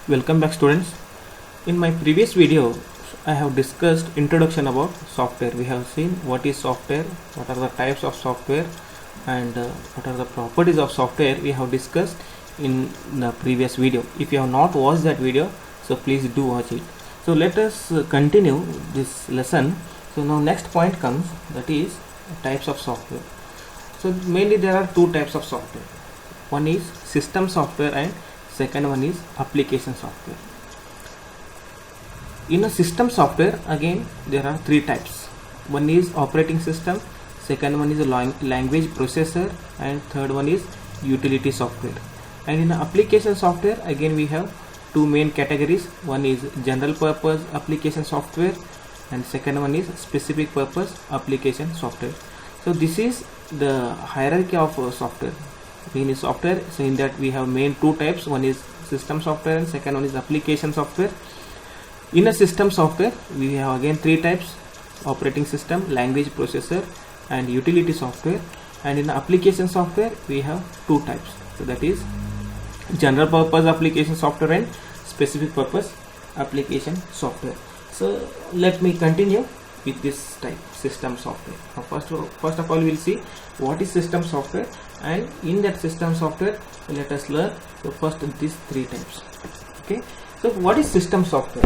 Welcome back, students. In my previous video I have discussed introduction about software. We have seen what is software, what are the types of software, and what are the properties of software. We have discussed in the previous video. If you have not watched that video, so please do watch it. So let us continue this lesson. So now next point comes, that is types of software. So mainly there are two types of software. One is system software and second one is application software. In a system software, again there are three types. One is operating system, second one is a language processor, and third one is utility software. And in application software, again we have two main categories. One is general purpose application software and second one is specific purpose application software. So this is the hierarchy of software. In software, so in that we have main two types. One is system software and second one is application software. In a system software we have again three types: operating system, language processor, and utility software. And in application software we have two types, so that is general purpose application software and specific purpose application software. So let me continue with this type, system software. Now first of all we will see what is system software, and in that system software let us learn so first these three types. Okay, so what is system software?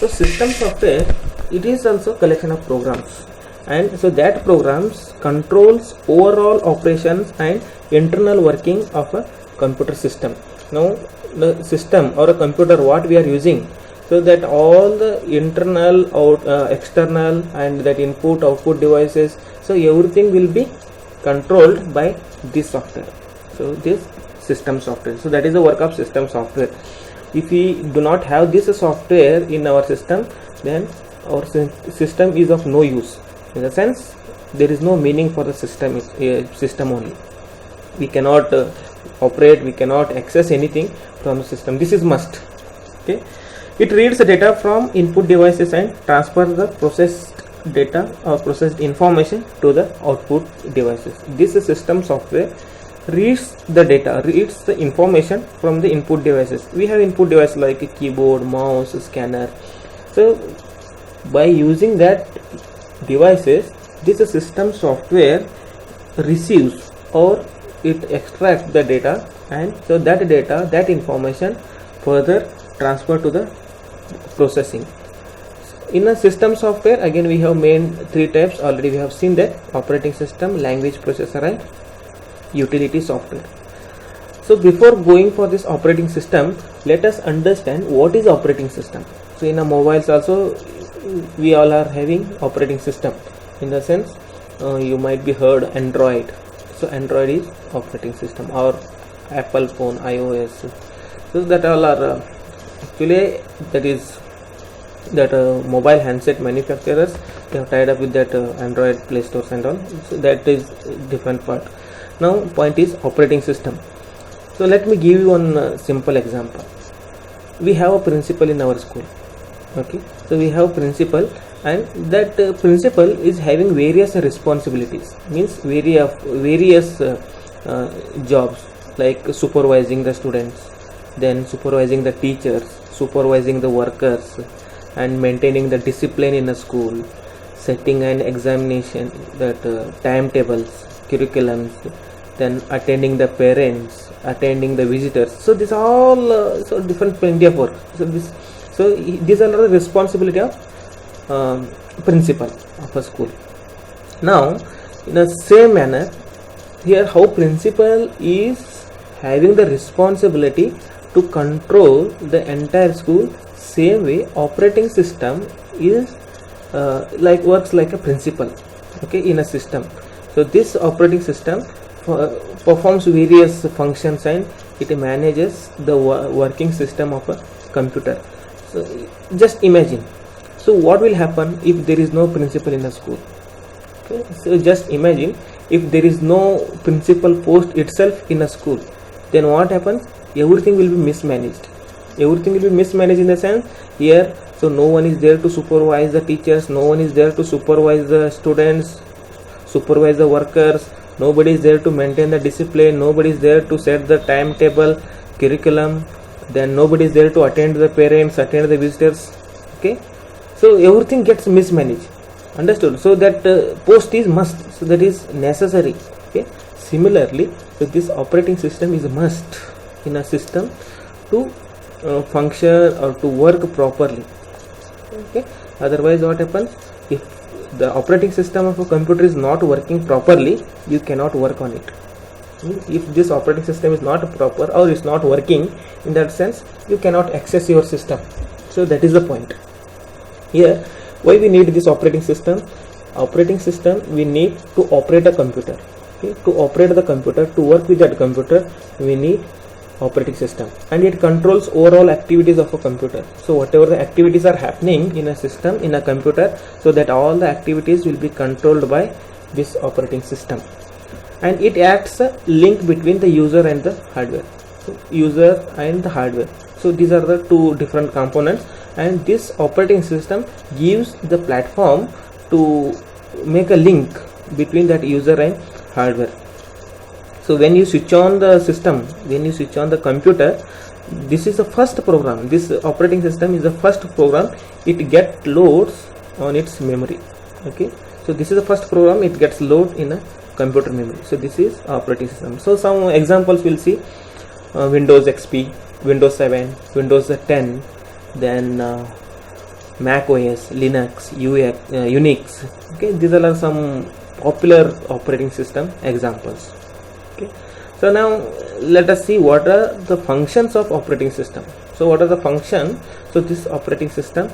So system software, it is also collection of programs, and so that programs controls overall operations and internal working of a computer system. Now the system or a computer what we are using, so that all the internal external and that input output devices, so everything will be controlled by this software. So this system software, so that is the work of system software. If we do not have this software in our system, then our system is of no use. In the sense, there is no meaning for the system only. We cannot operate, we cannot access anything from the system. This is must. Okay, it reads the data from input devices and transfers the processed data or processed information to the output devices. This system software reads the data, reads the information from the input devices. We have input device like a keyboard, mouse, scanner. So by using that devices, this system software receives or it extracts the data, and so that data, that information further transferred to the processing. In a system software, again we have main three types. Already we have seen that: operating system, language processor, and utility software. So before going for this operating system, let us understand what is operating system. So in a mobiles also we all are having operating system. In the sense, you might be heard Android. So Android is operating system, or Apple phone, iOS. So that all are actually that is that mobile handset manufacturers, they have tied up with that Android Play Stores and all. So that is different part. Now point is operating system. So let me give you one simple example. We have a principal in our school. Okay, so we have principal, and that principal is having various responsibilities, means various jobs, like supervising the students, then supervising the teachers, supervising the workers, and maintaining the discipline in a school, setting an examination, that timetables, curriculums, then attending the parents, attending the visitors. So this all so different plenty of work. So these are the responsibility of principal of a school. Now in the same manner here, how principal is having the responsibility to control the entire school, same way operating system is works like a principal, okay, in a system. So this operating system performs various functions and it manages the working system of a computer. So just imagine, so what will happen if there is no principal in a school? Okay, so just imagine if there is no principal post itself in a school, then what happens? Everything will be mismanaged. Everything will be mismanaged in the sense here, so no one is there to supervise the teachers, no one is there to supervise the students, supervise the workers, nobody is there to maintain the discipline, nobody is there to set the timetable, curriculum, then nobody is there to attend the parents, attend the visitors. Okay, so everything gets mismanaged. Understood? So that post is must, so that is necessary. Okay, similarly, so this operating system is a must in a system to function or to work properly. Okay, otherwise what happens, if the operating system of a computer is not working properly, you cannot work on it. If this operating system is not proper or is not working, in that sense you cannot access your system. So that is the point here. Why we need this operating system? Operating system we need to operate a computer. Okay? To operate the computer, to work with that computer, we need operating system, and it controls overall activities of a computer. So whatever the activities are happening in a system, in a computer, so that all the activities will be controlled by this operating system, and it acts a link between the user and the hardware. So user and the hardware, so these are the two different components, and this operating system gives the platform to make a link between that user and hardware. So when you switch on the system, when you switch on the computer, this is the first program. This operating system is the first program. It gets loads on its memory. Okay, so this is the first program. It gets load in a computer memory. So this is operating system. So some examples we'll see: Windows XP, Windows 7, Windows 10, then Mac OS, Linux, Unix. Okay, these are some popular operating system examples. Okay, so now let us see what are the functions of operating system. So what are the functions so this operating system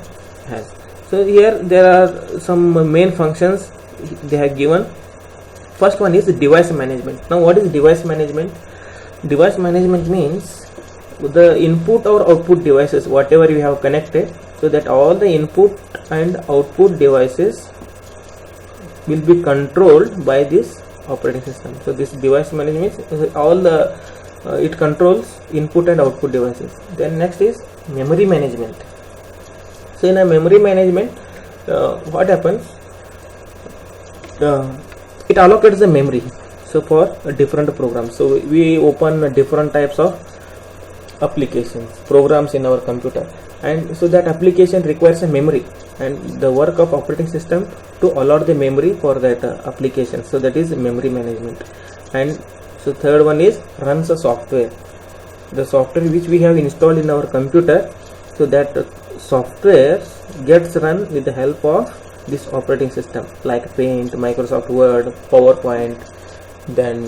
has? So here there are some main functions they have given. First one is device management. Now what is device management? Device management means the input or output devices, whatever you have connected, so that all the input and output devices will be controlled by this operating system. So this device management is all the it controls input and output devices. Then next is memory management. So in a memory management, what happens? It allocates the memory. So for different programs, so we open different types of applications, programs in our computer, and so that application requires a memory, and the work of operating system to allot the memory for that application. So that is memory management. And so third one is runs a software, the software which we have installed in our computer, so that software gets run with the help of this operating system, like Paint, Microsoft Word, PowerPoint, then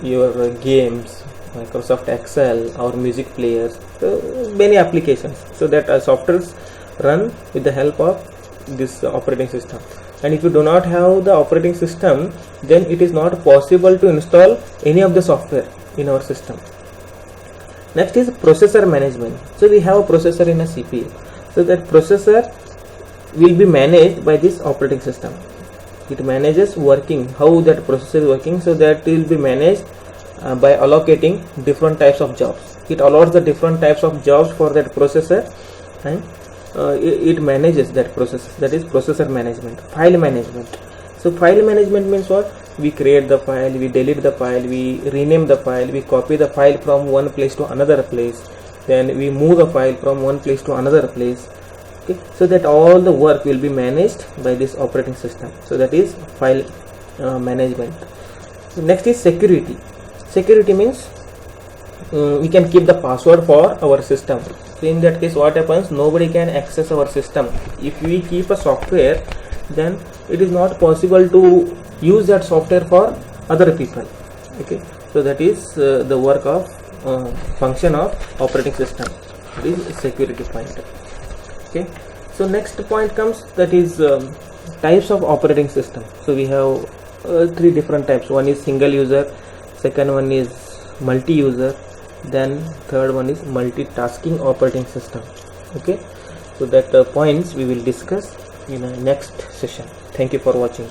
your games, Microsoft Excel, or music players, so many applications. So that softwares run with the help of this operating system. And if you do not have the operating system, then it is not possible to install any of the software in our system. Next is processor management. So we have a processor in a CPU, so that processor will be managed by this operating system. It manages working, how that processor is working, so that it will be managed by allocating different types of jobs. It allows the different types of jobs for that processor, and it manages that process. That is processor management. File management. So file management means what? We create the file, we delete the file, we rename the file, we copy the file from one place to another place, then we move the file from one place to another place. Okay, so that all the work will be managed by this operating system. So that is file management. Next is security. Security means we can keep the password for our system. So in that case, what happens? Nobody can access our system. If we keep a software, then it is not possible to use that software for other people. Okay, so that is the work of function of operating system. It is security point. Okay, so next point comes, that is types of operating system. So we have three different types. One is single user, second one is multi-user, then third one is multitasking operating system. Okay, so that points we will discuss in a next session. Thank you for watching.